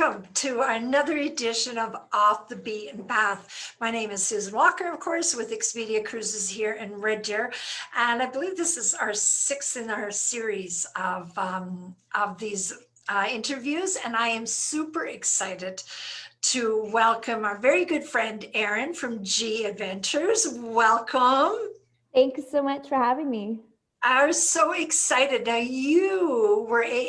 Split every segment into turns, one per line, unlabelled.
welcome to another edition of Off the Beaten Path. My name is Susan Walker, of course, with Expedia Cruises here in Red Deer. And I believe this is our sixth in our series of these interviews. And I am super excited to welcome our very good friend, Erin from G Adventures. Welcome.
Thanks so much for having me.
I was so excited. Now you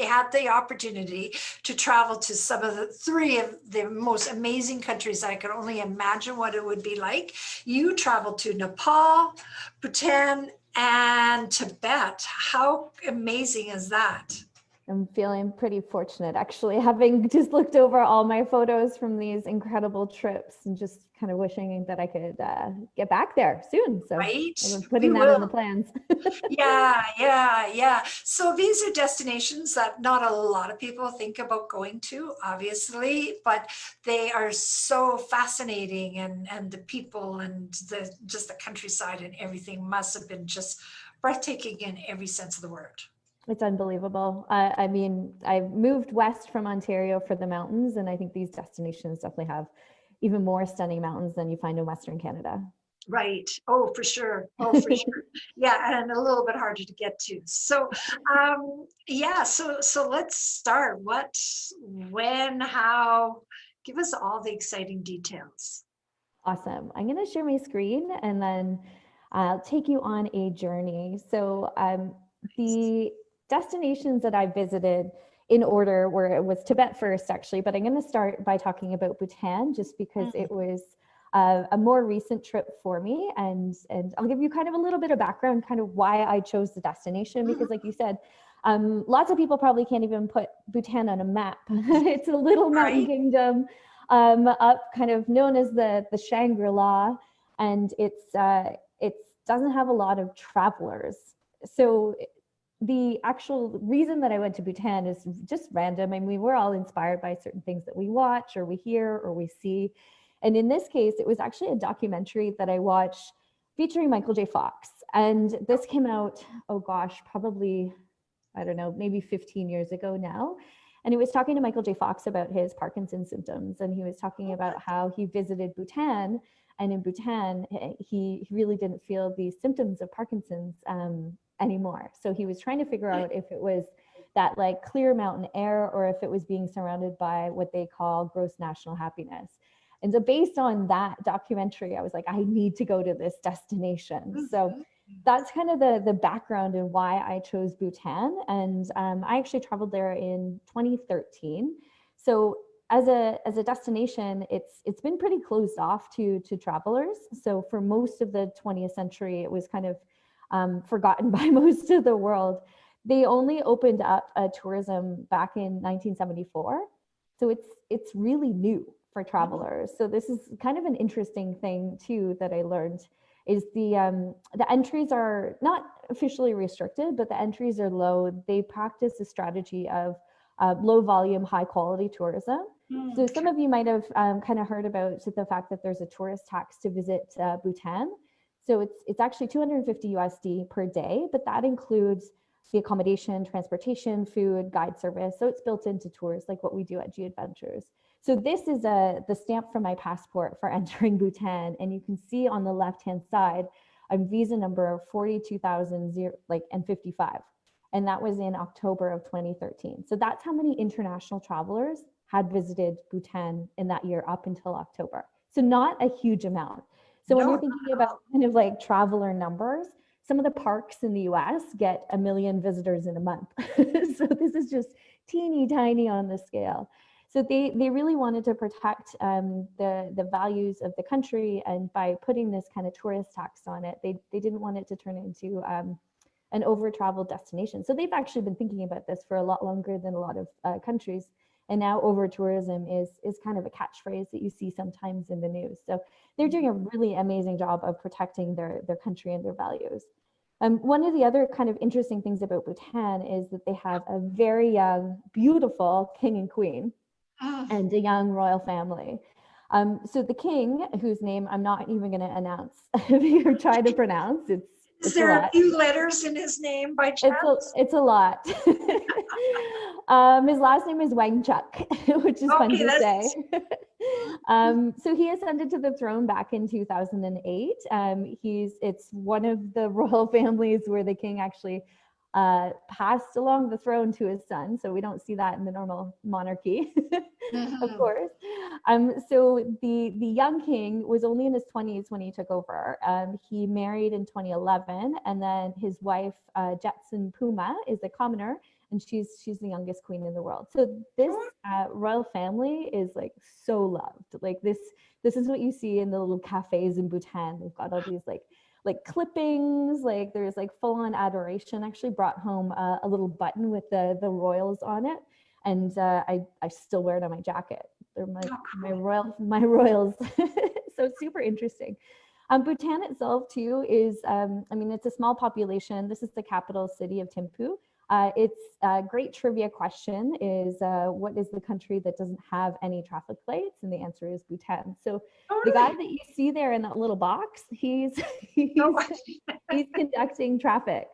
had the opportunity to travel to some of the three of the most amazing countries. I could only imagine what it would be like. You traveled to Nepal, Bhutan, and Tibet. How amazing is that?
I'm feeling pretty fortunate, actually, having just looked over all my photos from these incredible trips and just kind of wishing that I could get back there soon. So
right?
I'm putting that in the plans.
Yeah. So these are destinations that not a lot of people think about going to, obviously, but they are so fascinating, and the people and just the countryside and everything must have been just breathtaking in every sense of the word.
It's unbelievable. I mean, I've moved west from Ontario for the mountains, and I think these destinations definitely have even more stunning mountains than you find in Western Canada.
Right. Oh, for sure. Yeah, and a little bit harder to get to. So, yeah. So let's start. What, when, how? Give us all the exciting details.
Awesome. I'm going to share my screen, and then I'll take you on a journey. So, the destinations that I visited in order where it was Tibet first, actually, but I'm going to start by talking about Bhutan just because it was a more recent trip for me, and I'll give you kind of a little bit of background, kind of why I chose the destination, because like you said, lots of people probably can't even put Bhutan on a map. It's a little mountain kingdom up, kind of known as the Shangri-La, and it doesn't have a lot of travelers. So the actual reason that I went to Bhutan is just random. I mean, we're all inspired by certain things that we watch or we hear or we see. And in this case, it was actually a documentary that I watched featuring Michael J. Fox. And this came out, oh gosh, probably, I don't know, maybe 15 years ago now. And he was talking to Michael J. Fox about his Parkinson's symptoms. And he was talking about how he visited Bhutan. And in Bhutan, he really didn't feel the symptoms of Parkinson's anymore. So he was trying to figure out if it was that like clear mountain air or if it was being surrounded by what they call gross national happiness. And so based on that documentary, I was like, I need to go to this destination. So that's kind of the background and why I chose Bhutan. And I actually traveled there in 2013. So as a destination, it's been pretty closed off to travelers. So for most of the 20th century, it was kind of forgotten by most of the world. They only opened up tourism back in 1974. So it's really new for travelers. So this is kind of an interesting thing too that I learned is the entries are not officially restricted, but the entries are low. They practice a strategy of low volume, high quality tourism. So some of you might have kind of heard about the fact that there's a tourist tax to visit Bhutan. So it's actually $250 USD per day, but that includes the accommodation, transportation, food, guide service. So it's built into tours like what we do at G Adventures. So this is the stamp from my passport for entering Bhutan. And you can see on the left-hand side, a visa number 42,055. And that was in October of 2013. So that's how many international travelers had visited Bhutan in that year up until October. So not a huge amount. So when you're thinking about kind of like traveler numbers, some of the parks in the US get 1 million visitors in a month. So this is just teeny tiny on the scale. So they really wanted to protect the values of the country, and by putting this kind of tourist tax on it, they didn't want it to turn into an over-traveled destination. So they've actually been thinking about this for a lot longer than a lot of countries. And now over-tourism is kind of a catchphrase that you see sometimes in the news. So they're doing a really amazing job of protecting their country and their values. One of the other kind of interesting things about Bhutan is that they have a very young, beautiful king and queen and a young royal family. So the king, whose name I'm not even going to announce or try to pronounce, Is
there a few letters in his name by chance?
It's a lot. His last name is 𝘽𝙚𝙖𝙩𝙚, which is fun
Okay,
to say.
that's
So he ascended to the throne back in 2008. It's one of the royal families where the king actually passed along the throne to his son. So we don't see that in the normal monarchy, of course. So the young king was only in his 20s when he took over. He married in 2011, and then his wife, 𝘽𝙚𝙖𝙩𝙚, is a commoner, and she's the youngest queen in the world. So this royal family is like so loved. Like this is what you see in the little cafes in Bhutan. They've got all these like clippings, like there's like full-on adoration. I actually brought home a little button with the royals on it, and I still wear it on my jacket. They're my royals. So it's super interesting. Bhutan itself too is, I mean, it's a small population. This is the capital city of Thimphu. It's a great trivia question is, what is the country that doesn't have any traffic lights? And the answer is Bhutan. So the guy that you see there in that little box, he's conducting traffic.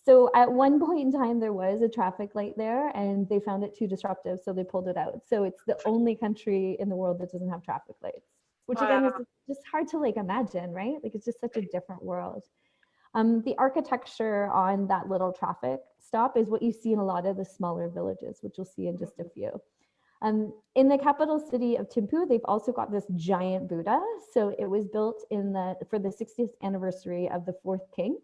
So at one point in time, there was a traffic light there and they found it too disruptive, so they pulled it out. So it's the only country in the world that doesn't have traffic lights, which again is just hard to like imagine, right? Like it's just such a different world. The architecture on that little traffic stop is what you see in a lot of the smaller villages, which you'll see in just a few. In the capital city of Thimphu, they've also got this giant Buddha. So it was built for the 60th anniversary of the fourth king.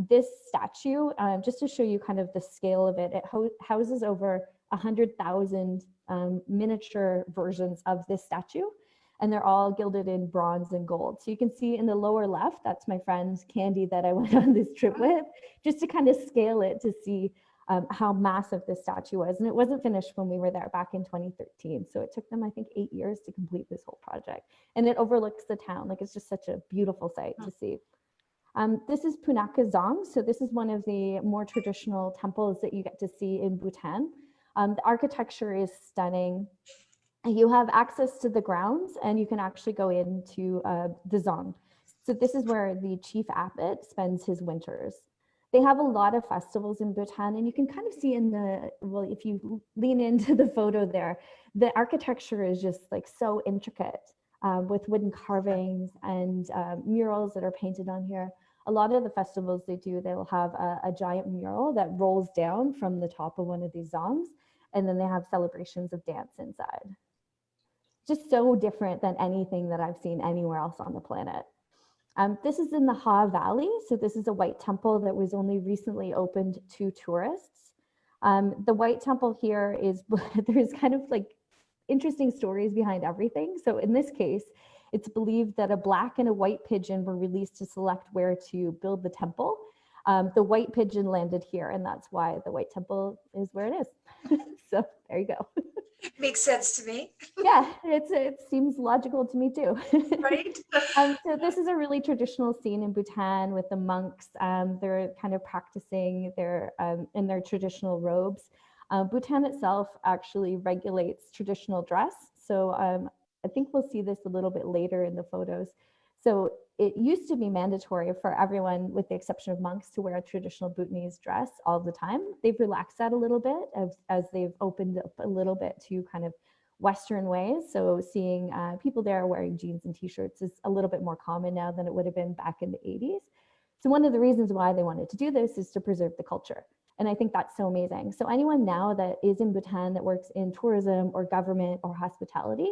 This statue, just to show you kind of the scale of it, it houses over 100,000 miniature versions of this statue. And they're all gilded in bronze and gold. So you can see in the lower left, that's my friend Candy that I went on this trip with, just to kind of scale it to see how massive this statue was. And it wasn't finished when we were there back in 2013. So it took them, I think, 8 years to complete this whole project. And it overlooks the town. Like it's just such a beautiful sight to see. This is Punakha Dzong. So this is one of the more traditional temples that you get to see in Bhutan. The architecture is stunning. You have access to the grounds and you can actually go into the Dzong. So this is where the chief abbot spends his winters. They have a lot of festivals in Bhutan, and you can kind of see in well, if you lean into the photo there, the architecture is just like so intricate with wooden carvings and murals that are painted on here. A lot of the festivals they do, they'll have a giant mural that rolls down from the top of one of these Dzongs, and then they have celebrations of dance inside. Just so different than anything that I've seen anywhere else on the planet. This is in the Ha Valley. So this is a white temple that was only recently opened to tourists. The white temple here is, there's kind of like interesting stories behind everything. So in this case, it's believed that a black and a white pigeon were released to select where to build the temple. The white pigeon landed here, and that's why the white temple is where it is. So there you go.
Makes sense to me.
Yeah, it seems logical to me too.
Right.
So this is a really traditional scene in Bhutan with the monks. They're kind of practicing in their traditional robes. Bhutan itself actually regulates traditional dress. So I think we'll see this a little bit later in the photos. So it used to be mandatory for everyone, with the exception of monks, to wear a traditional Bhutanese dress all the time. They've relaxed that a little bit as they've opened up a little bit to kind of Western ways. So seeing people there wearing jeans and t-shirts is a little bit more common now than it would have been back in the 80s. So one of the reasons why they wanted to do this is to preserve the culture. And I think that's so amazing. So anyone now that is in Bhutan that works in tourism or government or hospitality,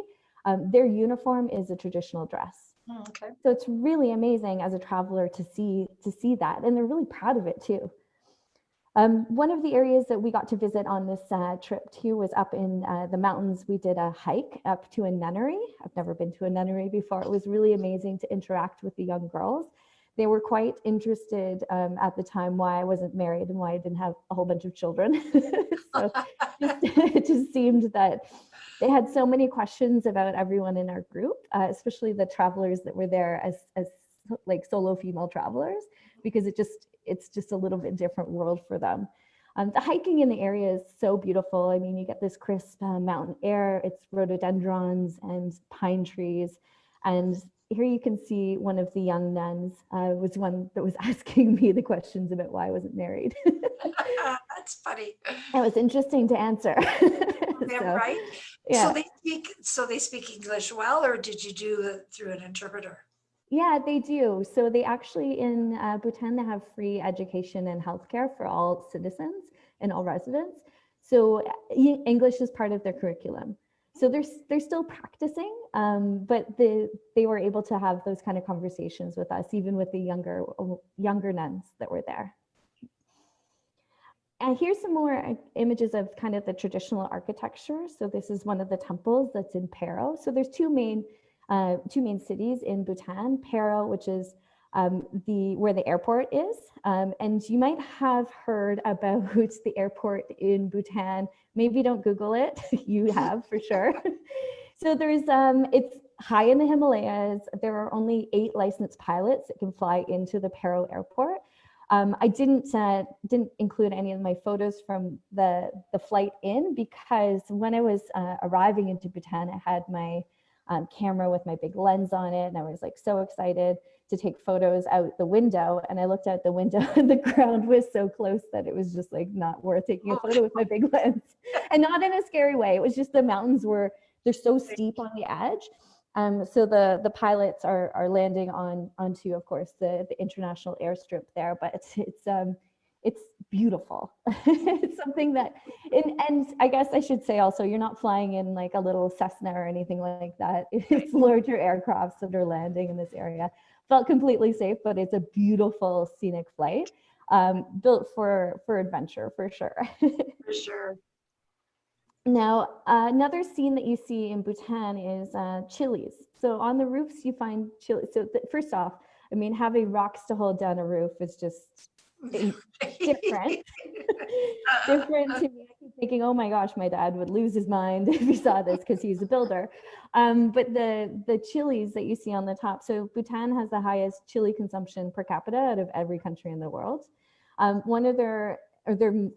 their uniform is a traditional dress.
Okay.
So it's really amazing as a traveler to see that, and they're really proud of it too. One of the areas that we got to visit on this trip too was up in the mountains. We did a hike up to a nunnery. I've never been to a nunnery before. It was really amazing to interact with the young girls. They were quite interested at the time why I wasn't married and why I didn't have a whole bunch of children. So it just seemed that they had so many questions about everyone in our group, especially the travelers that were there as like solo female travelers, because it's just a little bit different world for them. The hiking in the area is so beautiful. I mean, you get this crisp mountain air, it's rhododendrons and pine trees. And here you can see one of the young nuns was one that was asking me the questions about why I wasn't married.
That's funny.
It was interesting to answer.
Yeah,
So,
right.
yeah.
So they speak English well, or did you do it through an interpreter?
Yeah, they do. So they actually in Bhutan, they have free education and healthcare for all citizens and all residents. So English is part of their curriculum. So they're still practicing, but they were able to have those kind of conversations with us, even with the younger nuns that were there. And here's some more images of kind of the traditional architecture. So this is one of the temples that's in Paro. So there's two main cities in Bhutan, Paro, which is where the airport is. And you might have heard about the airport in Bhutan. Maybe don't Google it. You have for sure. So it's high in the Himalayas. There are only 8 licensed pilots that can fly into the Paro airport. I didn't include any of my photos from the flight in, because when I was arriving into Bhutan, I had my camera with my big lens on it, and I was like so excited to take photos out the window. And I looked out the window and the ground was so close that it was just like not worth taking a photo with my big lens, and not in a scary way. It was just the mountains they're so steep on the edge. So the pilots are landing onto, of course, the international airstrip there, but it's beautiful. It's something that, and I guess I should say also, you're not flying in like a little Cessna or anything like that. It's larger aircrafts that are landing in this area. Felt completely safe, but it's a beautiful scenic flight, built for adventure for sure.
For sure.
Now, another scene that you see in Bhutan is chilies. So on the roofs, you find chilies. So first off, I mean, having rocks to hold down a roof is just different. Different to me. I keep thinking, oh my gosh, my dad would lose his mind if he saw this, because he's a builder. But the chilies that you see on the top. So Bhutan has the highest chili consumption per capita out of every country in the world. One of their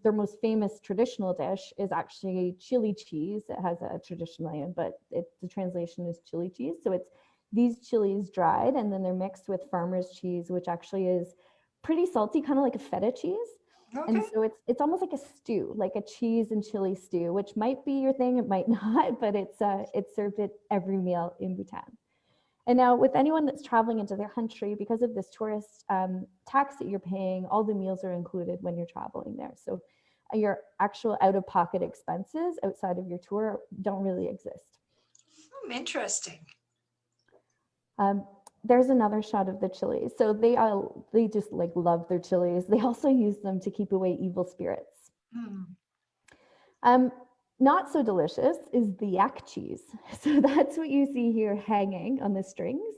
most famous traditional dish is actually chili cheese. It has a traditional name, but the translation is chili cheese. So it's these chilies dried, and then they're mixed with farmer's cheese, which actually is pretty salty, kind of like a feta cheese.
Okay.
And so it's almost like a stew, like a cheese and chili stew, which might be your thing, it might not, but it's served at every meal in Bhutan. And now with anyone that's traveling into their country, because of this tourist tax that you're paying, all the meals are included when you're traveling there. So your actual out-of-pocket expenses outside of your tour don't really exist.
Interesting.
There's another shot of the chilies. So they just like love their chilies. They also use them to keep away evil spirits. Not so delicious is the yak cheese. So that's what you see here hanging on the strings.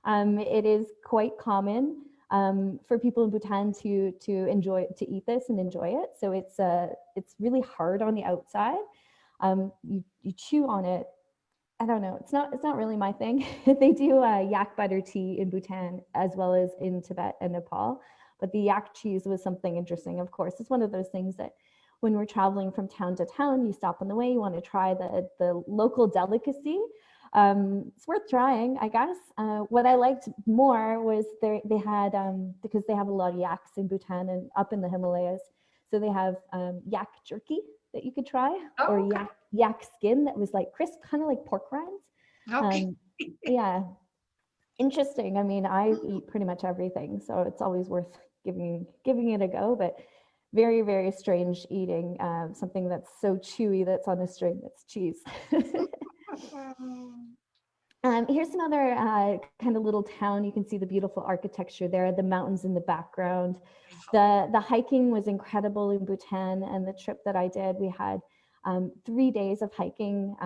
It is quite common for people in Bhutan to eat this and enjoy it. So it's really hard on the outside. You chew on it. I don't know. It's not really my thing. They do yak butter tea in Bhutan as well as in Tibet and Nepal. But the yak cheese was something interesting. Of course, it's one of those things that when we're traveling from town to town, you stop on the way, you want to try the local delicacy. It's worth trying, I guess. What I liked more was they had, because they have a lot of yaks in Bhutan and up in the Himalayas, so they have yak jerky that you could try, or yak skin that was like crisp, kind of like pork rinds.
Okay.
Yeah, interesting. I mean, I eat pretty much everything, so it's always worth giving it a go, but very, very strange eating something that's so chewy that's on a string that's cheese. Here's another kind of little town. You can see the beautiful architecture there, the mountains in the background. The hiking was incredible in Bhutan, and the trip that I did, we had 3 days of hiking,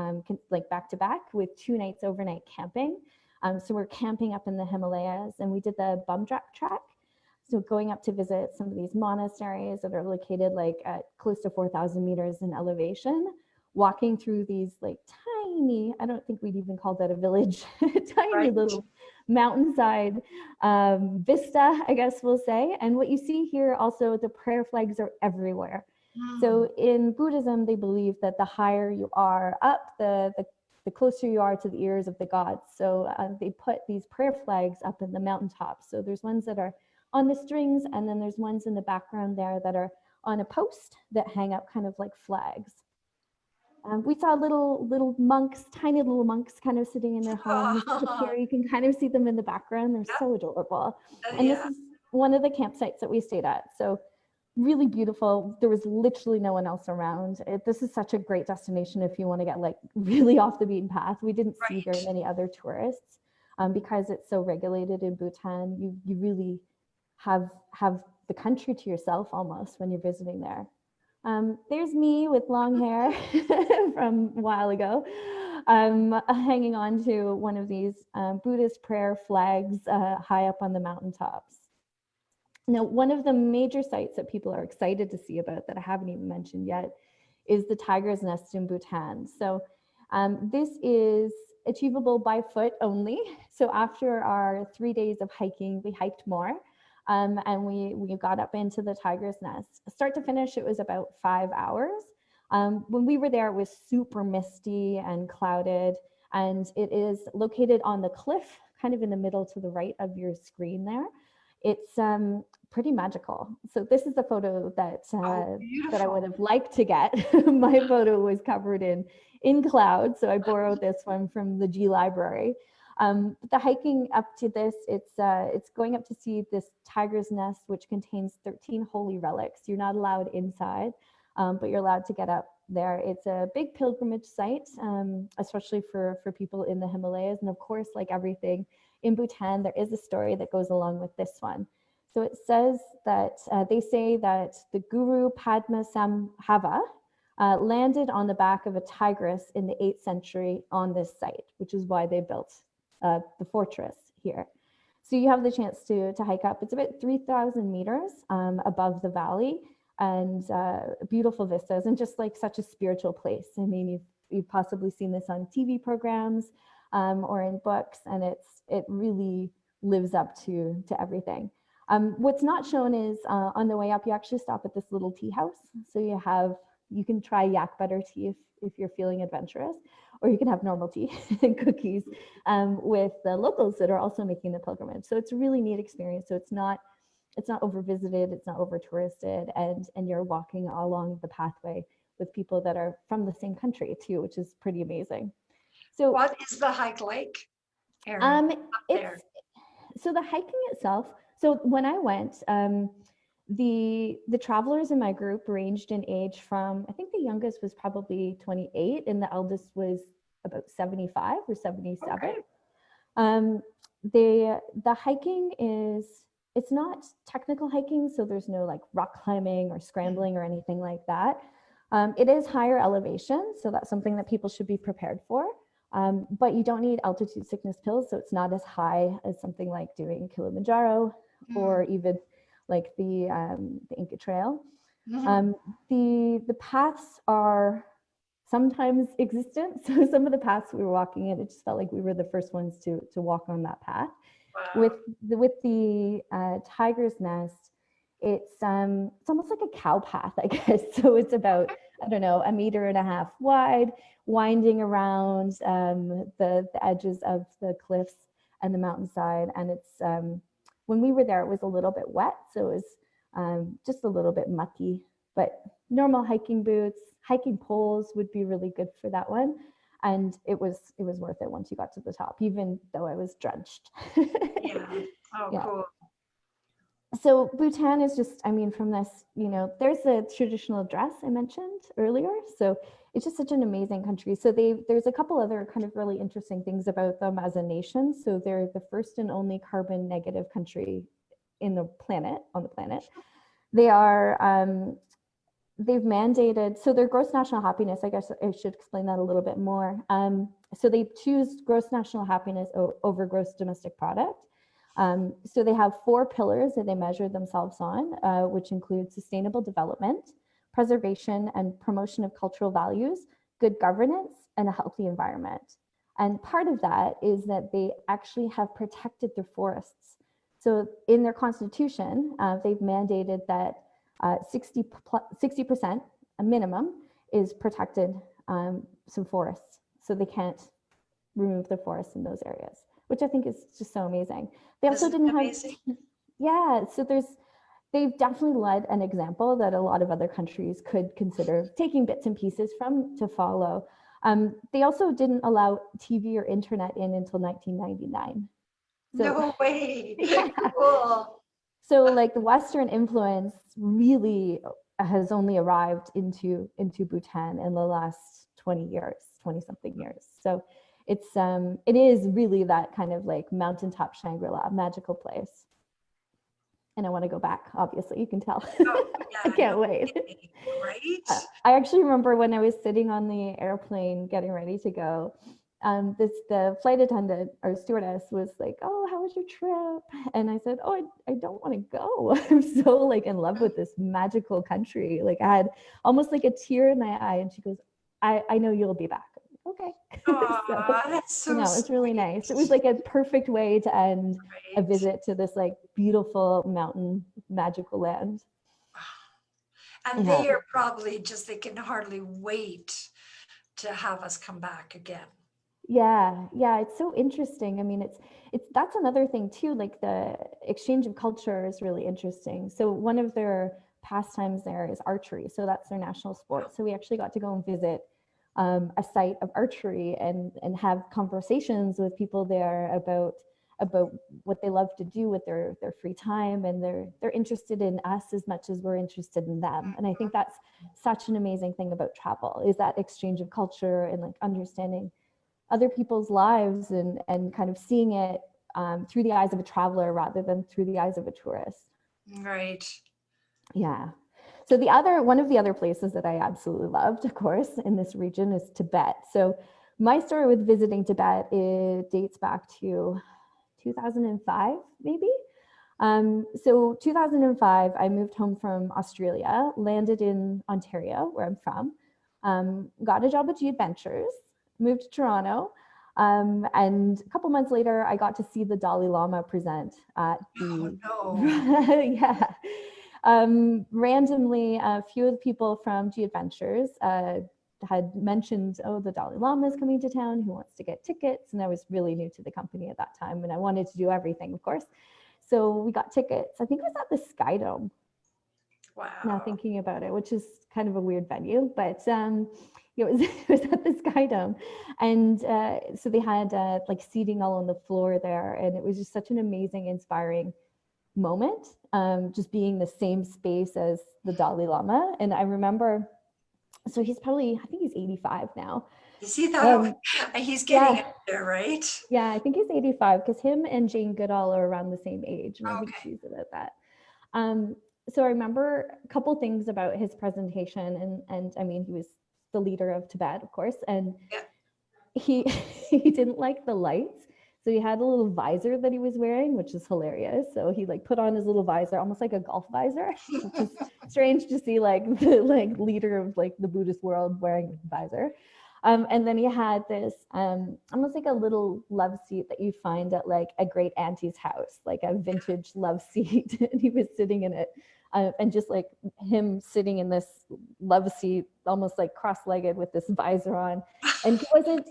like back to back, with 2 nights overnight camping. So we're camping up in the Himalayas, and we did the Bumdrak trek. So going up to visit some of these monasteries that are located like at close to 4,000 meters in elevation, walking through these like tiny, I don't think we'd even call that a village, tiny little mountainside vista, I guess we'll say. And what you see here also, the prayer flags are everywhere. So in Buddhism, they believe that the higher you are up, the closer you are to the ears of the gods. So they put these prayer flags up in the mountaintops. So there's ones that are on the strings, and then there's ones in the background there that are on a post that hang up kind of like flags. We saw little monks, tiny little monks kind of sitting in their homes up here. You can kind of see them in the background. They're so adorable. And this is one of the campsites that we stayed at. So really beautiful. There was literally no one else around. This is such a great destination if you want to get like really off the beaten path. We didn't see very many other tourists because it's so regulated in Bhutan. You really have the country to yourself almost when you're visiting there. There's me with long hair from a while ago, hanging on to one of these Buddhist prayer flags high up on the mountaintops. Now, one of the major sites that people are excited to see about that I haven't even mentioned yet is the Tiger's Nest in Bhutan. So this is achievable by foot only. So after our 3 days of hiking, we hiked more. And we got up into the Tiger's Nest. Start to finish, it was about 5 hours. When we were there, it was super misty and clouded, and it is located on the cliff, kind of in the middle to the right of your screen there. It's pretty magical. So this is the photo that that I would have liked to get. My photo was covered in clouds, so I borrowed this one from the G Library. The hiking up to this, it's going up to see this Tiger's Nest, which contains 13 holy relics. You're not allowed inside, but you're allowed to get up there. It's a big pilgrimage site, especially for people in the Himalayas. And of course, like everything in Bhutan, there is a story that goes along with this one. So it says that they say that the Guru Padma Sambhava landed on the back of a tigress in the 8th century on this site, which is why they built the fortress here. So you have the chance to hike up. It's about 3,000 meters above the valley, and beautiful vistas, and just like such a spiritual place. I mean, you've possibly seen this on TV programs or in books, and it really lives up to everything. What's not shown is on the way up, you actually stop at this little tea house. So you can try yak butter tea if you're feeling adventurous, or you can have normal tea and cookies with the locals that are also making the pilgrimage. So it's a really neat experience. So it's not over visited, it's not over touristed, and you're walking along the pathway with people that are from the same country too, which is pretty amazing. So
what is the hike like, Erin, up there?
So the hiking itself, so when I went, the travelers in my group ranged in age from, I think the youngest was probably 28 and the eldest was about 75 or 77. Okay. The hiking it's not technical hiking, so there's no like rock climbing or scrambling or anything like that. It is higher elevation, so that's something that people should be prepared for. But you don't need altitude sickness pills, so it's not as high as something like doing 𝘽𝙬𝙖 or even like the Inca Trail. The paths are sometimes existent. So some of the paths we were walking in, it just felt like we were the first ones to walk on that path. Wow. With the Tiger's Nest, it's almost like a cow path, I guess. So it's about, I don't know, 1.5 meters wide, winding around the edges of the cliffs and the mountainside. And it's when we were there, it was a little bit wet, so it was just a little bit mucky. But normal hiking boots, hiking poles would be really good for that one. And it was worth it once you got to the top, even though I was drenched.
Yeah. Oh, yeah. Cool.
So Bhutan is just, I mean, from this, there's a traditional dress I mentioned earlier. So it's just such an amazing country. So there's a couple other kind of really interesting things about them as a nation. So they're the first and only carbon negative country on the planet. They are, they've mandated, so their gross national happiness, I guess I should explain that a little bit more. So they choose gross national happiness over gross domestic product. So they have 4 pillars that they measure themselves on, which include sustainable development, preservation and promotion of cultural values, good governance, and a healthy environment. And part of that is that they actually have protected their forests. So in their constitution, they've mandated that 60%, a minimum, is protected some forests. So they can't remove the forests in those areas, which I think is just so amazing. They also didn't have, yeah, so they've definitely led an example that a lot of other countries could consider taking bits and pieces from to follow. They also didn't allow TV or internet in until 1999. So,
No way.
yeah.
Cool.
So like the Western influence really has only arrived into Bhutan in the last 20 years, 20 something years. So it is really that kind of like mountaintop Shangri-La, magical place. And I want to go back, obviously, you can tell.
Oh,
I
yeah,
can't
no
wait.
kidding, right?
I actually remember when I was sitting on the airplane getting ready to go, the flight attendant or stewardess was like, "Oh, how was your trip?" And I said, "Oh, I don't want to go. I'm so like in love with this magical country." Like I had almost like a tear in my eye, and she goes, "I know you'll be back." Okay. So,
Oh, that's so
it's really
sweet.
nice. It was like a perfect way to end a
Right.
visit to this like beautiful mountain magical land.
And
Yeah.
they are probably just, they can hardly wait to have us come back again.
Yeah, it's so interesting. I mean, it's that's another thing too, like the exchange of culture is really interesting. So one of their pastimes there is archery. So that's their national sport. So we actually got to go and visit a site of archery and have conversations with people there about what they love to do with their free time, and they're interested in us as much as we're interested in them. And I think that's such an amazing thing about travel, is that exchange of culture and like understanding other people's lives and kind of seeing it through the eyes of a traveler rather than through the eyes of a tourist.
Right.
Yeah. So one of the other places that I absolutely loved, of course, in this region is Tibet. So my story with visiting Tibet, it dates back to 2005, maybe. So 2005, I moved home from Australia, landed in Ontario, where I'm from, got a job at 𝘽𝙚𝙖𝙩𝙚, moved to Toronto, and a couple months later, I got to see the Dalai Lama present at
Oh,
the,
no.
yeah. Randomly, a few of the people from 𝘽𝙚𝙖𝙩𝙚 had mentioned, oh, the Dalai Lama is coming to town, who wants to get tickets? And I was really new to the company at that time, and I wanted to do everything, of course. So we got tickets. I think it was at the Sky Dome, now
Wow.
thinking about it, which is kind of a weird venue, but it was it was at the Sky Dome, and so they had like seating all on the floor there, and it was just such an amazing, inspiring moment, just being the same space as the Dalai Lama. And I remember, so he's probably, I think he's 85 now.
Is he that? He's getting
Yeah,
up there, right?
yeah, I think he's 85 because him and Jane Goodall are around the same age, and I think
Okay.
she's about that. So I remember a couple things about his presentation, and I mean, he was the leader of Tibet, of course, and
Yeah.
he he didn't like the lights, so he had a little visor that he was wearing, which is hilarious. So he like put on his little visor, almost like a golf visor, which is strange to see like the like leader of like the Buddhist world wearing a visor. And then he had this almost like a little love seat that you find at like a great auntie's house, like a vintage love seat. And he was sitting in it, and just like him sitting in this love seat, almost like cross-legged with this visor on. And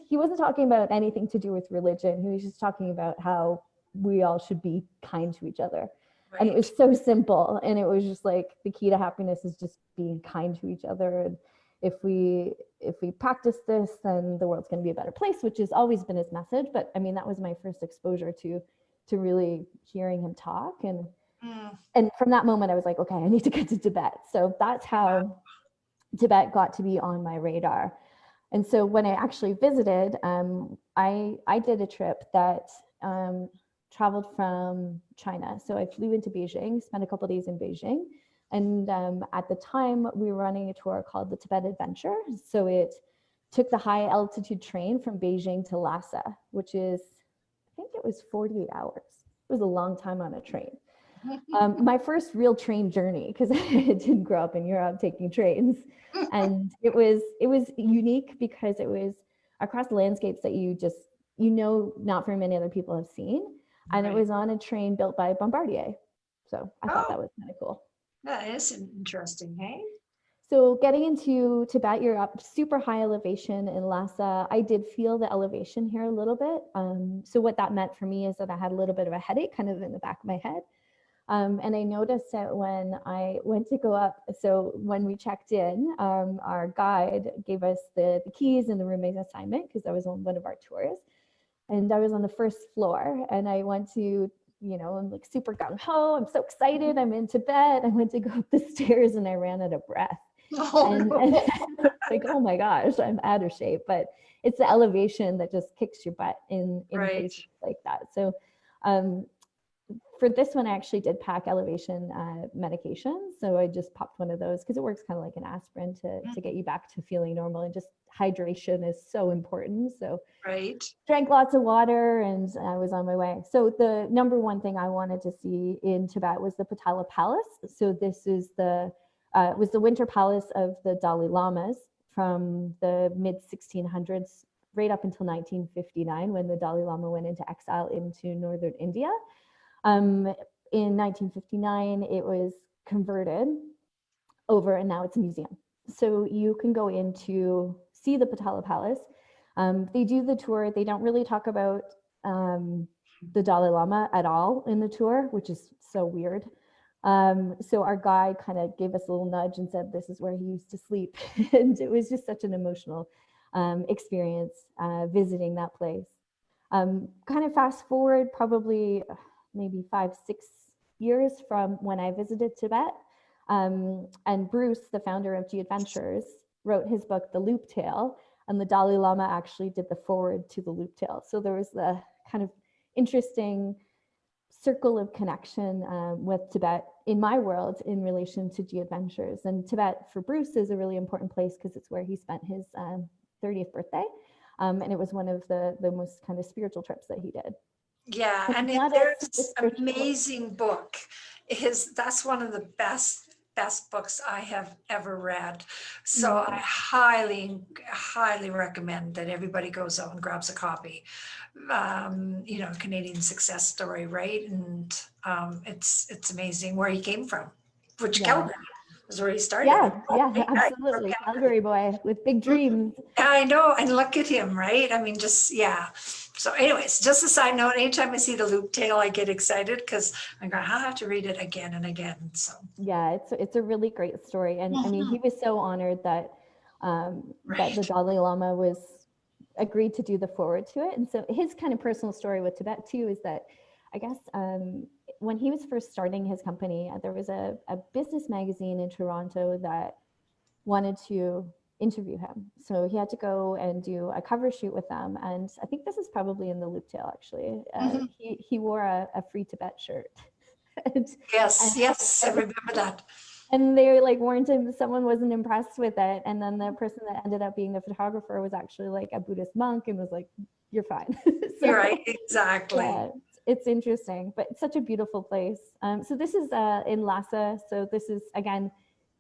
he wasn't talking about anything to do with religion. He was just talking about how we all should be kind to each other.
Right.
And it was so simple. And it was just like the key to happiness is just being kind to each other. And if we practice this, then the world's going to be a better place, which has always been his message. But I mean, that was my first exposure to really hearing him talk. And from that moment, I was like, okay, I need to get to Tibet. So that's how Tibet got to be on my radar. And so when I actually visited, I did a trip that traveled from China. So I flew into Beijing, spent a couple of days in Beijing. And at the time, we were running a tour called the Tibet Adventure. So it took the high altitude train from Beijing to Lhasa, which is, I think it was 48 hours. It was a long time on a train. My first real train journey, because I didn't grow up in Europe taking trains. And it was unique because it was across landscapes that not very many other people have seen. And it was on a train built by Bombardier. So I thought that was kind of cool.
That is interesting, hey?
So getting into Tibet, you're up super high elevation in Lhasa. I did feel the elevation here a little bit. So what that meant for me is that I had a little bit of a headache kind of in the back of my head. And I noticed that when I went to go up, so when we checked in, our guide gave us the keys and the roommate assignment because I was on one of our tours. And I was on the first floor and I went to, I'm like super gung ho. I'm so excited. I'm in Tibet. I went to go up the stairs and I ran out of breath.
Oh,
And
no.
like, oh my gosh, I'm out of shape. But it's the elevation that just kicks your butt in
Right.
places like that. So for this one, I actually did pack elevation medication. So I just popped one of those because it works kind of like an aspirin to get you back to feeling normal. And just hydration is so important. So
Right.
drank lots of water and I was on my way. So the number one thing I wanted to see in Tibet was the Potala Palace. So this is was the winter palace of the Dalai Lamas from the mid 1600s right up until 1959 when the Dalai Lama went into exile into northern India. In 1959, it was converted over and now it's a museum. So you can go in to see the Potala Palace. They do the tour. They don't really talk about the Dalai Lama at all in the tour, which is so weird. So our guide kind of gave us a little nudge and said, this is where he used to sleep. And it was just such an emotional experience visiting that place. Kind of fast forward probably maybe 5-6 years from when I visited Tibet. And Bruce, the founder of 𝘽𝙚𝙖𝙩𝙚, wrote his book, The Loop Tale, and the Dalai Lama actually did the foreword to The Loop Tale. So there was the kind of interesting circle of connection with Tibet in my world in relation to 𝘽𝙚𝙖𝙩𝙚. And Tibet for Bruce is a really important place because it's where he spent his 30th birthday. And it was one of the most kind of spiritual trips that he did.
Yeah, and there's amazing book. That's one of the best books I have ever read. So I highly recommend that everybody goes out and grabs a copy. Canadian success story, right? And it's amazing where he came from, which Calgary was where he started.
Yeah, absolutely. Calgary boy with big dreams.
I know, and look at him, right? I mean, So anyways, just a side note, anytime I see The Loop Tale, I get excited because I'm going to have to read it again and again. So
yeah, it's a really great story. And I mean, he was so honored that that the Dalai Lama agreed to do the foreword to it. And so his kind of personal story with Tibet too is that I guess when he was first starting his company, there was a business magazine in Toronto that wanted to interview him. So he had to go and do a cover shoot with them. And I think this is probably in The Loop Tale, actually. He wore a Free Tibet shirt.
Yes, I remember that.
And they warned him, someone wasn't impressed with it. And then the person that ended up being the photographer was actually like a Buddhist monk and was like, you're fine. So,
you're right, exactly.
Yeah, it's interesting, but it's such a beautiful place. So this is in Lhasa. So this is, again,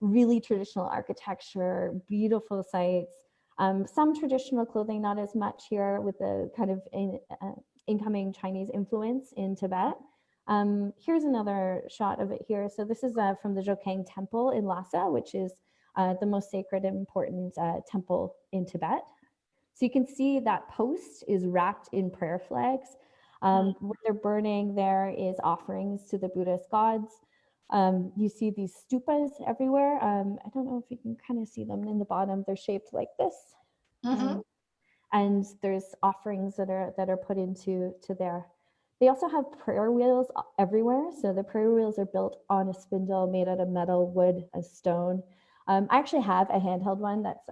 really traditional architecture, beautiful sites, some traditional clothing, not as much here with the kind of incoming Chinese influence in Tibet. Here's another shot of it here. So this is from the 𝘽𝙚𝙖𝙩𝙚 temple in Lhasa, which is the most sacred and important temple in Tibet. So you can see that post is wrapped in prayer flags. What they're burning there is offerings to the Buddhist gods. You see these stupas everywhere. I don't know if you can kind of see them in the bottom. They're shaped like this. And there's offerings that are put into there. They also have prayer wheels everywhere. So the prayer wheels are built on a spindle made out of metal, wood, and stone. I actually have a handheld one that's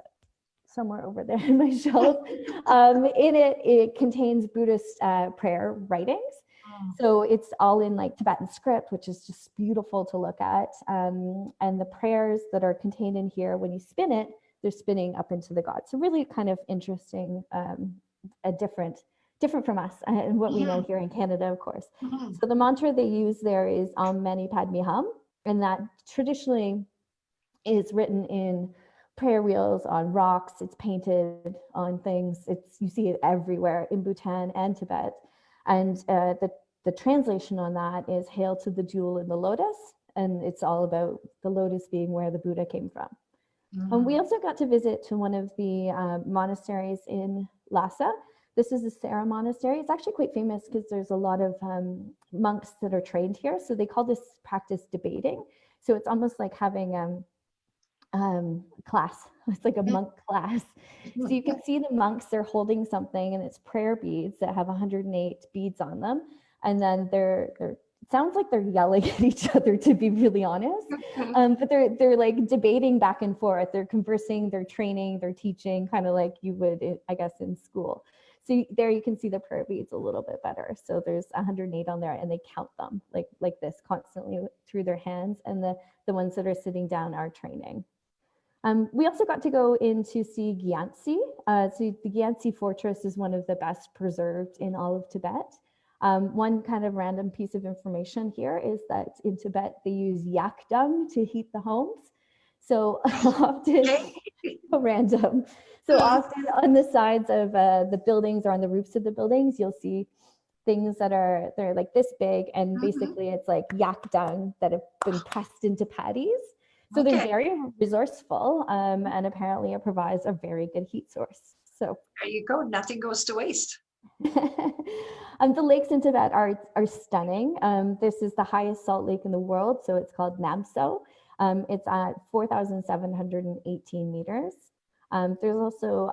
somewhere over there in my shelf. In it contains Buddhist prayer writings. So it's all in Tibetan script, which is just beautiful to look at. And the prayers that are contained in here, when you spin it, they're spinning up into the gods. So really kind of interesting, different from us and what we know here in Canada, of course. So the mantra they use there is Om Mani Padme Hum, and that traditionally is written in prayer wheels on rocks. It's painted on things. You see it everywhere in Bhutan and Tibet. And the translation on that is Hail to the jewel in the lotus. And it's all about the lotus being where the Buddha came from. And we also got to visit to one of the monasteries in Lhasa. This is the Sera Monastery. It's actually quite famous because there's a lot of monks that are trained here. So they call this practice debating. So it's almost like having class. It's like a monk class. So you can see the monks, they're holding something and it's prayer beads that have 108 beads on them. And then it sounds like they're yelling at each other, to be really honest. But they're like debating back and forth. They're conversing, they're training, they're teaching, kind of like you would, I guess, in school. So there you can see the prayer beads a little bit better. So there's 108 on there and they count them like this constantly through their hands. And the ones that are sitting down are training. We also got to go in to see 𝘽𝙚𝙖𝙩𝙚. So the 𝘽𝙚𝙖 fortress is one of the best preserved in all of Tibet. One kind of random piece of information here is that in Tibet, they use yak dung to heat the homes. So often, random. So often on the sides of the buildings or on the roofs of the buildings, you'll see things they're like this big, and basically it's like yak dung that have been pressed into patties. So they're very resourceful, and apparently it provides a very good heat source. So
there you go. Nothing goes to waste.
The lakes in Tibet are stunning. This is the highest salt lake in the world, so it's called Namso. It's at 4,718 meters. There's also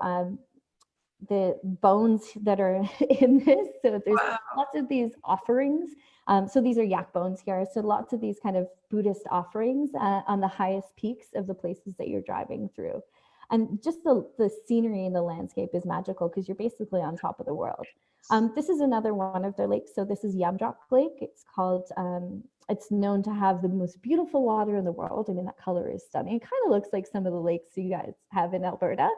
the bones that are in this. So there's lots of these offerings. So these are yak bones here. So lots of these kind of Buddhist offerings on the highest peaks of the places that you're driving through. And just the scenery and the landscape is magical because you're basically on top of the world. This is another one of their lakes. So this is 𝘽𝙚𝙖𝙩𝙚 Lake. It's called, it's known to have the most beautiful water in the world. I mean, that color is stunning. It kind of looks like some of the lakes you guys have in Alberta.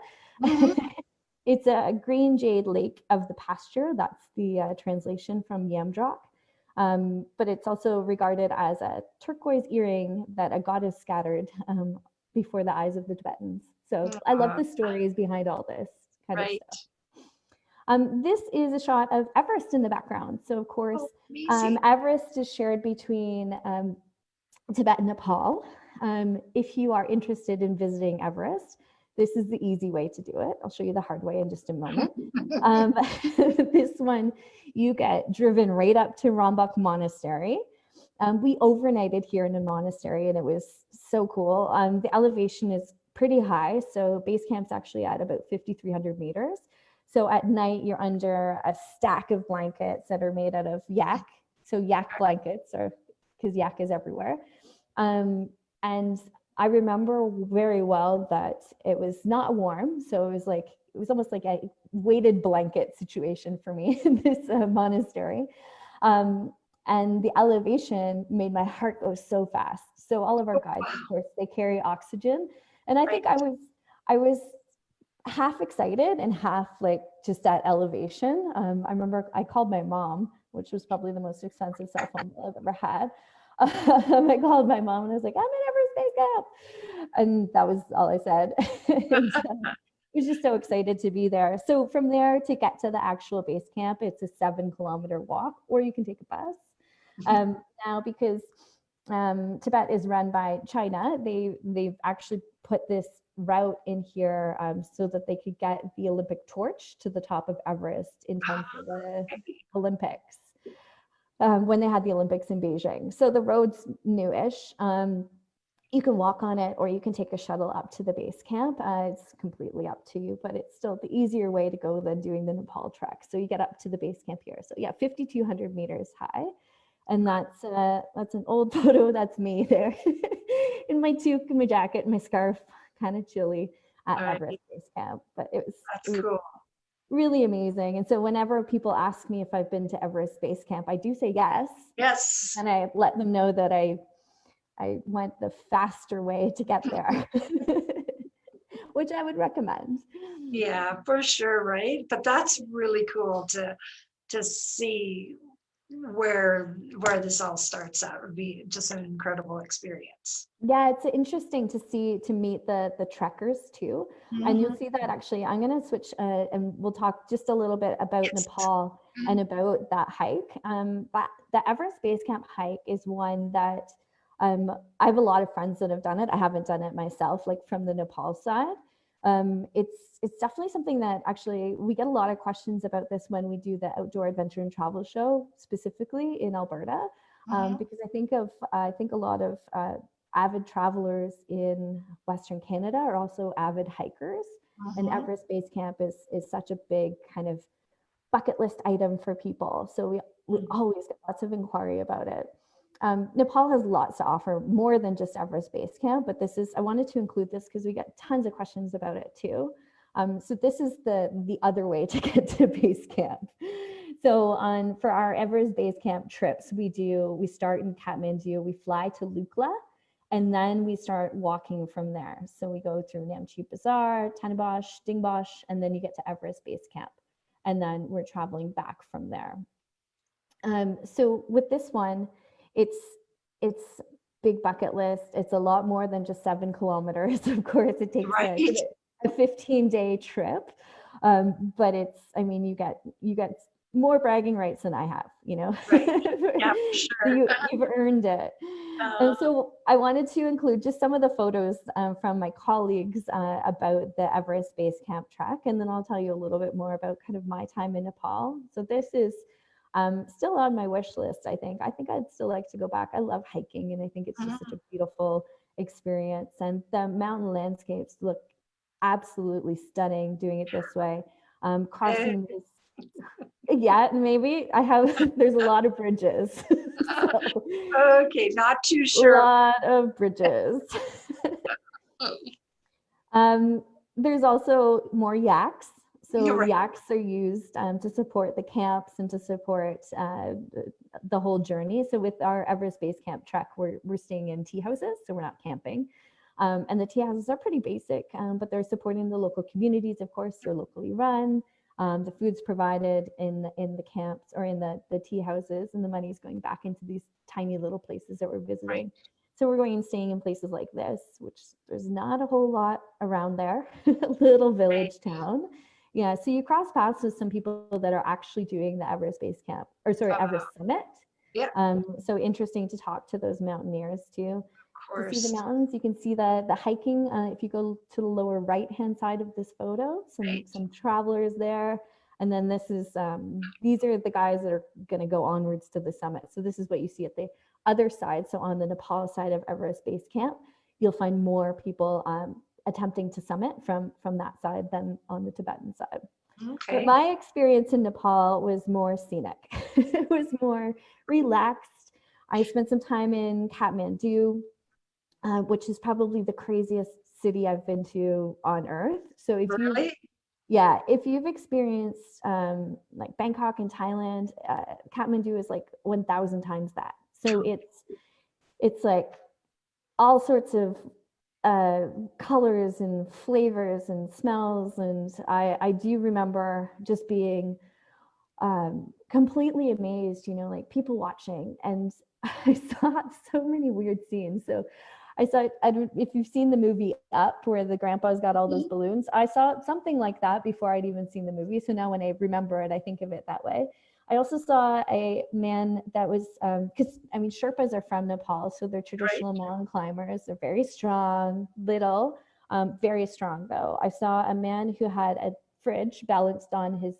It's a green jade lake of the pasture. That's the translation from 𝘽𝙚𝙗. But it's also regarded as a turquoise earring that a goddess scattered before the eyes of the Tibetans. So I love the stories behind all this kind of stuff. This is a shot of Everest in the background. So of course, Everest is shared between Tibet and Nepal. If you are interested in visiting Everest, this is the easy way to do it. I'll show you the hard way in just a moment. This one, you get driven right up to Rambach Monastery. We overnighted here in a monastery and it was so cool. The elevation is pretty high. So base camp's actually at about 5,300 meters. So at night, you're under a stack of blankets that are made out of yak. So yak blankets, or because yak is everywhere. And I remember very well that it was not warm. So it was almost like a weighted blanket situation for me in this monastery. And the elevation made my heart go so fast. So all of our guides, of course, they carry oxygen. And I think I was half excited and half like just at elevation. I remember I called my mom, which was probably the most expensive cell phone I've ever had. I called my mom and I was like, I'm in Everest Base Camp. And that was all I said. And, I was just so excited to be there. So from there to get to the actual base camp, it's a 7-kilometer walk, or you can take a bus. Now, because Tibet is run by China, they've actually put this route in here so that they could get the Olympic torch to the top of Everest in time for the Olympics, when they had the Olympics in Beijing. So the road's newish. You can walk on it or you can take a shuttle up to the base camp. It's completely up to you, but it's still the easier way to go than doing the Nepal trek. So you get up to the base camp here. So yeah, 5,200 meters high. And that's an old photo. That's me there in my toque, my jacket, my scarf, kind of chilly at Everest Base Camp. But it was cool. Really amazing. And so whenever people ask me if I've been to Everest Base Camp, I do say yes.
Yes.
And I let them know that I went the faster way to get there, which I would recommend.
Yeah, for sure, right? But that's really cool to see where this all starts out. Would be just an incredible experience.
Yeah, it's interesting to meet the trekkers too. And you'll see that actually, I'm going to switch and we'll talk just a little bit about Nepal and about that hike. But the Everest Base Camp hike is one that I have a lot of friends that have done it. I haven't done it myself, like from the Nepal side. It's definitely something that actually we get a lot of questions about this when we do the outdoor adventure and travel show, specifically in Alberta, because I think a lot of avid travelers in Western Canada are also avid hikers, and Everest Base Camp is such a big kind of bucket list item for people. So we always get lots of inquiry about it. Nepal has lots to offer, more than just Everest Base Camp, but I wanted to include this because we get tons of questions about it too. So this is the other way to get to base camp. So for our Everest Base Camp trips, we start in Kathmandu, we fly to Lukla, and then we start walking from there. So we go through Namche Bazaar, Tanabosh, Dingbosh, and then you get to Everest Base Camp. And then we're traveling back from there. So with this one, it's big bucket list. It's a lot more than just 7 kilometers. Of course, it takes a 15-day trip. But you get more bragging rights than I have, you know.
Right. Yeah, sure.
You've earned it. And so I wanted to include just some of the photos from my colleagues about the Everest Base Camp trek, and then I'll tell you a little bit more about kind of my time in Nepal. So this is still on my wish list, I think. I think I'd still like to go back. I love hiking, and I think it's just such a beautiful experience. And the mountain landscapes look absolutely stunning doing it this way. Crossing this, yeah, maybe there's a lot of bridges.
So, okay, not too sure.
A lot of bridges. There's also more yaks. So yaks are used to support the camps and to support the whole journey. So with our Everest Base Camp trek, we're staying in tea houses, so we're not camping. And the tea houses are pretty basic, but they're supporting the local communities. Of course, they're locally run. The food's provided in the camps or in the tea houses, and the money's going back into these tiny little places that we're visiting. Right. So we're going and staying in places like this, which there's not a whole lot around there, little village town. Yeah, so you cross paths with some people that are actually doing the Everest Base Camp, Everest Summit.
Yeah.
So interesting to talk to those mountaineers too.
Of course.
To see the mountains, you can see the hiking. If you go to the lower right-hand side of this photo, some travelers there. And then these are the guys that are going to go onwards to the summit. So this is what you see at the other side. So on the Nepal side of Everest Base Camp, you'll find more people attempting to summit from that side than on the Tibetan side. Okay. But my experience in Nepal was more scenic. It was more relaxed. I spent some time in Kathmandu, which is probably the craziest city I've been to on earth. So if you've experienced like Bangkok in Thailand, Kathmandu is like 1,000 times that. So it's like all sorts of colors and flavors and smells. And I do remember just being completely amazed, you know, like people watching. And I saw so many weird scenes. So if you've seen the movie Up, where the grandpa's got all those balloons, I saw something like that before I'd even seen the movie. So now when I remember it, I think of it that way. I also saw a man that was, because Sherpas are from Nepal, so they're traditional mountain climbers. They're very strong, little, very strong though. I saw a man who had a fridge balanced on his,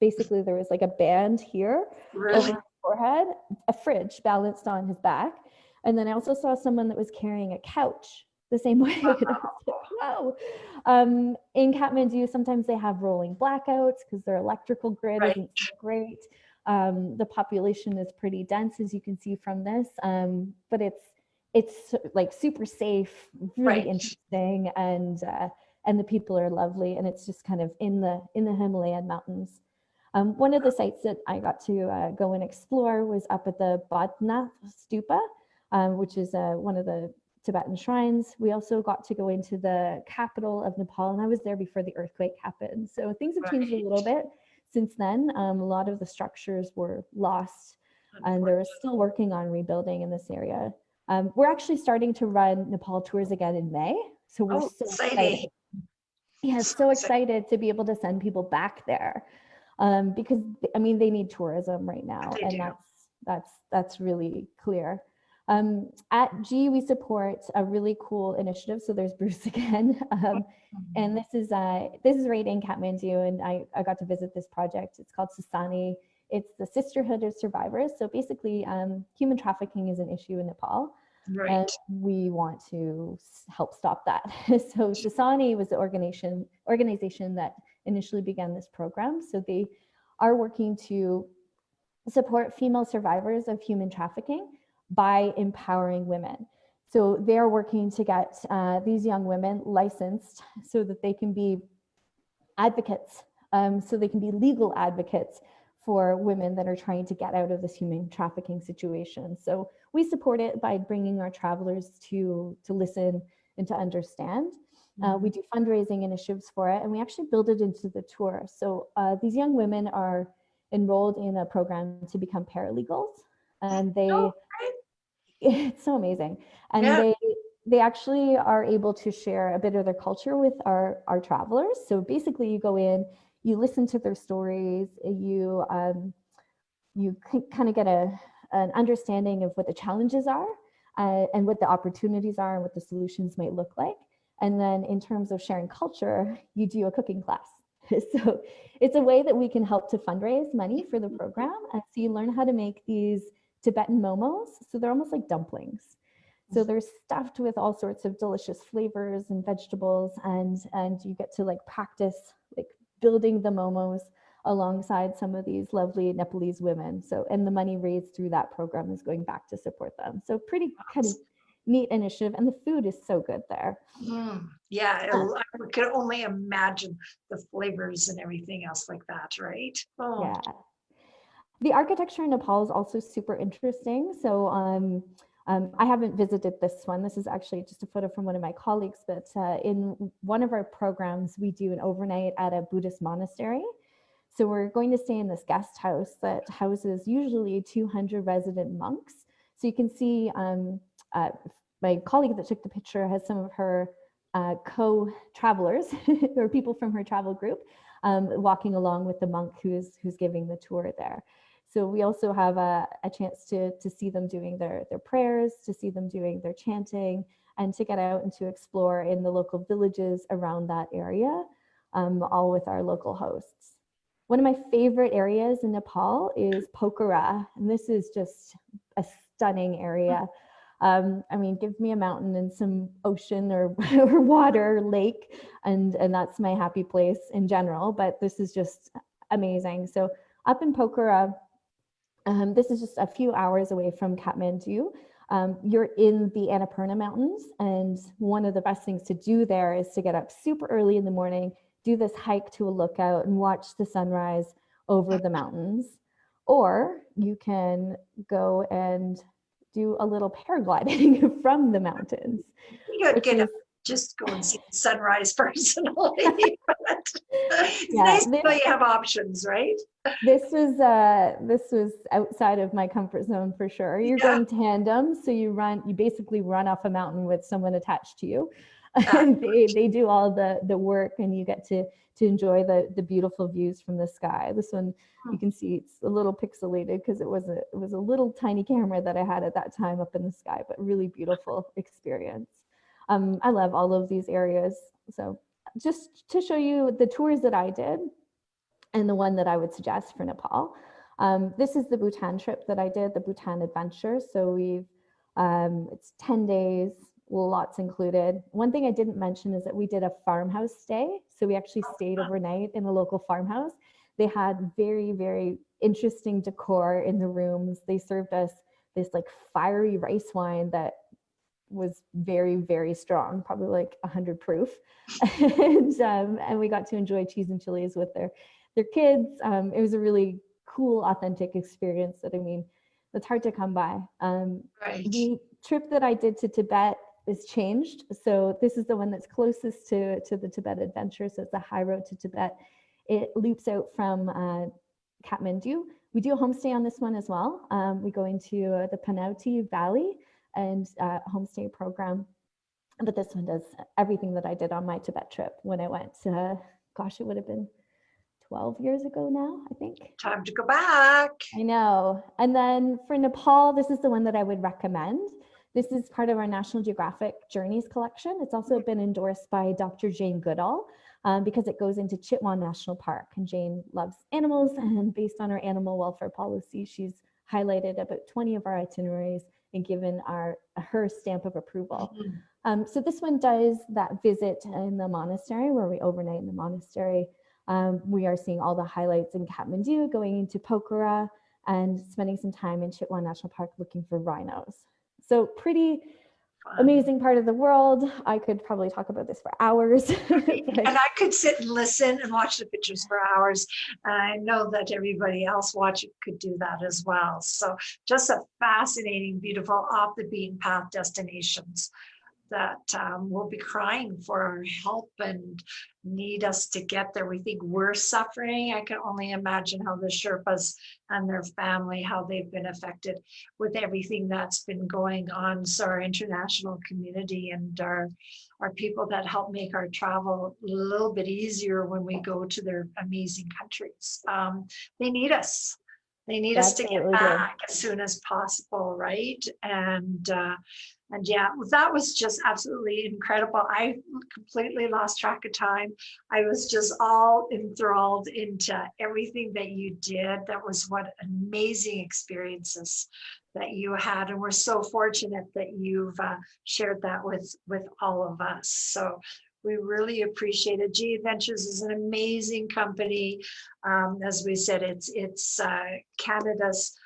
basically there was like a band here over his forehead, a fridge balanced on his back. And then I also saw someone that was carrying a couch the same way. Wow. In Kathmandu, sometimes they have rolling blackouts because their electrical grid isn't so great. The population is pretty dense, as you can see from this, but it's like super safe, really interesting, and the people are lovely, and it's just kind of in the Himalayan mountains. One of the sites that I got to go and explore was up at the Badnath Stupa, which is one of the Tibetan shrines. We also got to go into the capital of Nepal, and I was there before the earthquake happened. So things have changed a little bit since then. A lot of the structures were lost, and they're still working on rebuilding in this area. We're actually starting to run Nepal tours again in May. So we're so excited. Yeah, so excited to be able to send people back there, because they need tourism right now, and that's really clear. At G, we support a really cool initiative. So there's Bruce again. And this is right in Kathmandu, and I got to visit this project. It's called 𝘽𝙚𝙖𝙩𝙚. It's the Sisterhood of Survivors. So basically, human trafficking is an issue in Nepal.
Right.
And we want to help stop that. So 𝘽𝙚𝙖𝙩𝙚 was the organization that initially began this program. So they are working to support female survivors of human trafficking by empowering women. So they're working to get these young women licensed so that they can be advocates, so they can be legal advocates for women that are trying to get out of this human trafficking situation. So we support it by bringing our travelers to listen and to understand. We do fundraising initiatives for it, and we actually build it into the tour. So these young women are enrolled in a program to become paralegals, and it's so amazing. And they actually are able to share a bit of their culture with our travelers. So basically you go in, you listen to their stories, you kind of get an understanding of what the challenges are and what the opportunities are and what the solutions might look like. And then in terms of sharing culture, you do a cooking class. So it's a way that we can help to fundraise money for the program. And so you learn how to make these Tibetan momos. So they're almost like dumplings. So they're stuffed with all sorts of delicious flavors and vegetables, and you get to like practice like building the momos alongside some of these lovely Nepalese women. So, and the money raised through that program is going back to support them. So pretty kind of neat initiative, and the food is so good there.
Yeah, I could only imagine the flavors and everything else like that, right?
Yeah. The architecture in Nepal is also super interesting. So I haven't visited this one. This is actually just a photo from one of my colleagues, but in one of our programs, we do an overnight at a Buddhist monastery. So we're going to stay in this guest house that houses usually 200 resident monks. So you can see my colleague that took the picture has some of her co-travelers or people from her travel group walking along with the monk who's giving the tour there. So we also have a chance to see them doing their prayers, to see them doing their chanting, and to get out and to explore in the local villages around that area, all with our local hosts. One of my favorite areas in Nepal is Pokhara, and this is just a stunning area. I mean, give me a mountain and some ocean or water, lake, and that's my happy place in general, but this is just amazing. So up in Pokhara, this is just a few hours away from Kathmandu. You're in the Annapurna Mountains, and one of the best things to do there is to get up super early in the morning, do this hike to a lookout and watch the sunrise over the mountains. Or you can go and do a little paragliding from the mountains.
You could just go and see the sunrise personally. It's nice that you have options, right?
This was outside of my comfort zone for sure. You're going tandem, so you basically run off a mountain with someone attached to you. And they do all the work, and you get to enjoy the beautiful views from the sky. This one, you can see it's a little pixelated because it was a little tiny camera that I had at that time up in the sky, but really beautiful experience. I love all of these areas. So just to show you the tours that I did and the one that I would suggest for Nepal. This is the Bhutan trip that I did, the Bhutan adventure. So it's 10 days, lots included. One thing I didn't mention is that we did a farmhouse stay. So we actually stayed overnight in a local farmhouse. They had very, very interesting decor in the rooms. They served us this like fiery rice wine that was very, very strong, probably like 100 proof. And we got to enjoy cheese and chilies with their kids. It was a really cool, authentic experience that, I mean, that's hard to come by. The trip that I did to Tibet is changed. So this is the one that's closest to the Tibet adventure. So it's a high road to Tibet. It loops out from Kathmandu. We do a homestay on this one as well. We go into the Panauti Valley and homestay program. But this one does everything that I did on my Tibet trip when I went, gosh, it would have been 12 years ago now, I think.
Time to go back.
I know. And then for Nepal, this is the one that I would recommend. This is part of our National Geographic Journeys collection. It's also been endorsed by Dr. 𝘽𝙚𖖩𝙩 because it goes into 𝘽𝙚 National Park. And Jane loves animals, and based on our animal welfare policy, she's highlighted about 20 of our itineraries and given her stamp of approval. So this one does that visit in the monastery where we overnight in the monastery. We are seeing all the highlights in Kathmandu, going into Pokhara, and spending some time in 𝘽𝙚 National Park looking for rhinos. So pretty amazing part of the world. I could probably talk about this for hours.
And I could sit and listen and watch the pictures for hours. I know that everybody else watching could do that as well. So just a fascinating, beautiful, off the beaten path destinations that will be crying for our help and need us to get there. We think we're suffering. I can only imagine how the Sherpas and their family, how they've been affected with everything that's been going on. So our international community and our people that help make our travel a little bit easier when we go to their amazing countries. They need us. They need us to get back as soon as possible, right? And yeah, that was just absolutely incredible. I completely lost track of time. I was just all enthralled into everything that you did. That was what amazing experiences that you had. And we're so fortunate that you've shared that with all of us. So we really appreciate it. 𝘽𝙚 Adventures is an amazing company. As we said, it's Canada's,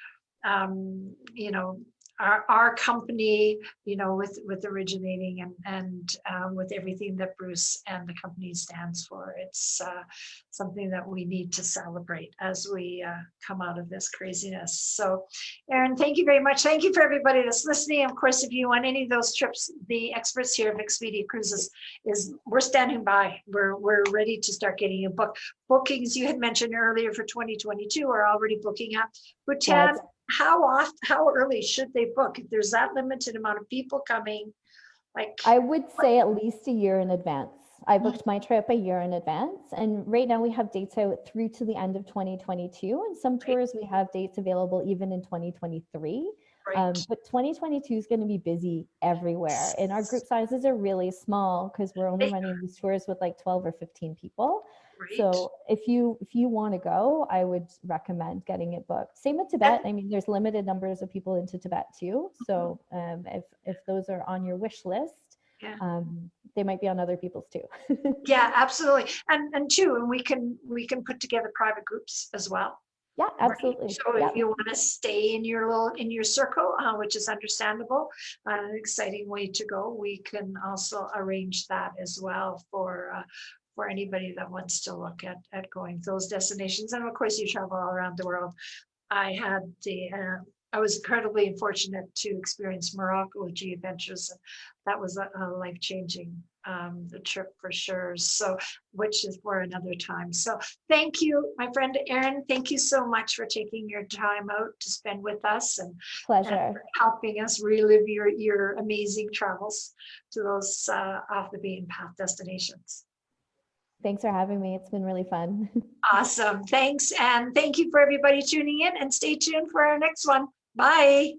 our company, with originating and with everything that Bruce and the company stands for. It's something that we need to celebrate as we come out of this craziness. So Erin, thank you very much. Thank you for everybody that's listening. Of course, if you want any of those trips, the experts here of Expedia Cruises we're standing by. We're ready to start getting you booked. Bookings you had mentioned earlier for 2022 are already booking up. Bhutan, how early should they book? If there's that limited amount of people coming,
I would say at least a year in advance. I booked my trip a year in advance, and right now we have dates out through to the end of 2022, and some tours we have dates available even in 2023. But 2022 is going to be busy everywhere, and our group sizes are really small because we're only running these tours with like 12 or 15 people. So if you want to go, I would recommend getting it booked. Same with Tibet. I mean, there's limited numbers of people into Tibet too. So if those are on your wish list, they might be on other people's too.
Yeah, absolutely. And we can put together private groups as well.
Yeah, absolutely.
So if you want to stay in your circle, which is understandable, an exciting way to go, we can also arrange that as well for anybody that wants to look at going those destinations. And of course, you travel all around the world. I was incredibly fortunate to experience Morocco with 𝘽𝙚 Adventures. That was a life-changing trip for sure. So, which is for another time. So thank you, my friend Erin. Thank you so much for taking your time out to spend with us and for helping us relive your amazing travels to those off the beaten path destinations.
Thanks for having me. It's been really fun.
Awesome. Thanks. And thank you for everybody tuning in, and stay tuned for our next one. Bye.